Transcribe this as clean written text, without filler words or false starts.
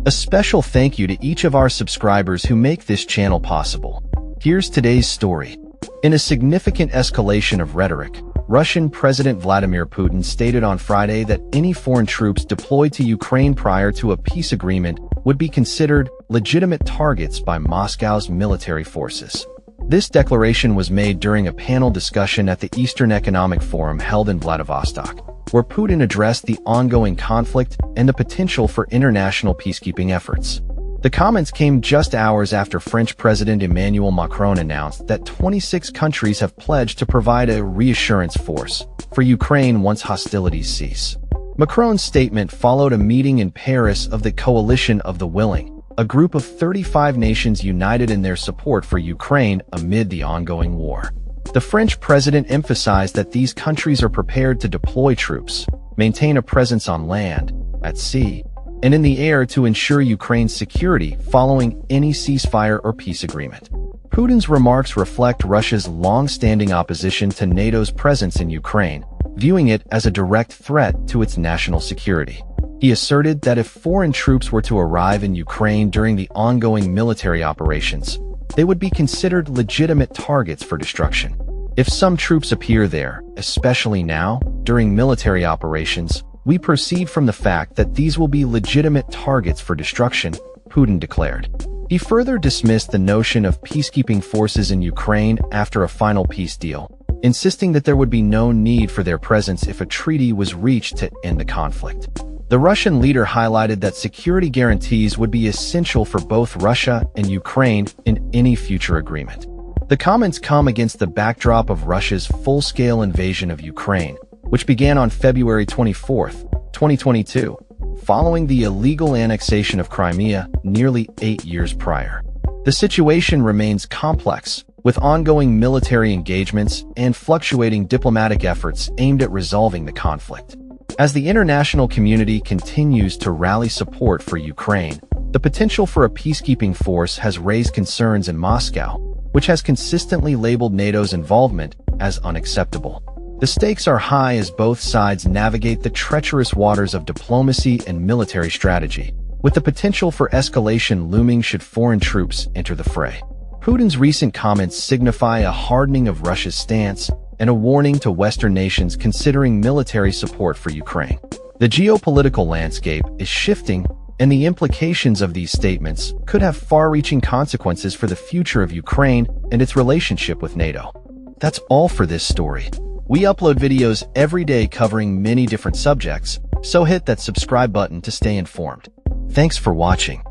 A special thank you to each of our subscribers who make this channel possible. Here's today's story. In a significant escalation of rhetoric, Russian President Vladimir Putin stated on Friday that any foreign troops deployed to Ukraine prior to a peace agreement would be considered legitimate targets by Moscow's military forces. This declaration was made during a panel discussion at the Eastern Economic Forum held in Vladivostok, where Putin addressed the ongoing conflict and the potential for international peacekeeping efforts. The comments came just hours after French President Emmanuel Macron announced that 26 countries have pledged to provide a reassurance force for Ukraine once hostilities cease. Macron's statement followed a meeting in Paris of the Coalition of the Willing, a group of 35 nations united in their support for Ukraine amid the ongoing war. The French president emphasized that these countries are prepared to deploy troops, maintain a presence on land, at sea, and in the air to ensure Ukraine's security following any ceasefire or peace agreement. Putin's remarks reflect Russia's long-standing opposition to NATO's presence in Ukraine, viewing it as a direct threat to its national security. He asserted that if foreign troops were to arrive in Ukraine during the ongoing military operations, they would be considered legitimate targets for destruction. If some troops appear there, especially now, during military operations, we proceed from the fact that these will be legitimate targets for destruction, Putin declared. He further dismissed the notion of peacekeeping forces in Ukraine after a final peace deal, insisting that there would be no need for their presence if a treaty was reached to end the conflict. The Russian leader highlighted that security guarantees would be essential for both Russia and Ukraine in any future agreement. The comments come against the backdrop of Russia's full-scale invasion of Ukraine, which began on February 24, 2022, following the illegal annexation of Crimea nearly 8 years prior. The situation remains complex, with ongoing military engagements and fluctuating diplomatic efforts aimed at resolving the conflict. As the international community continues to rally support for Ukraine, the potential for a peacekeeping force has raised concerns in Moscow, which has consistently labeled NATO's involvement as unacceptable. The stakes are high as both sides navigate the treacherous waters of diplomacy and military strategy, with the potential for escalation looming should foreign troops enter the fray. Putin's recent comments signify a hardening of Russia's stance and a warning to Western nations considering military support for Ukraine. The geopolitical landscape is shifting, and the implications of these statements could have far-reaching consequences for the future of Ukraine and its relationship with NATO. That's all for this story. We upload videos every day covering many different subjects, so hit that subscribe button to stay informed. Thanks for watching.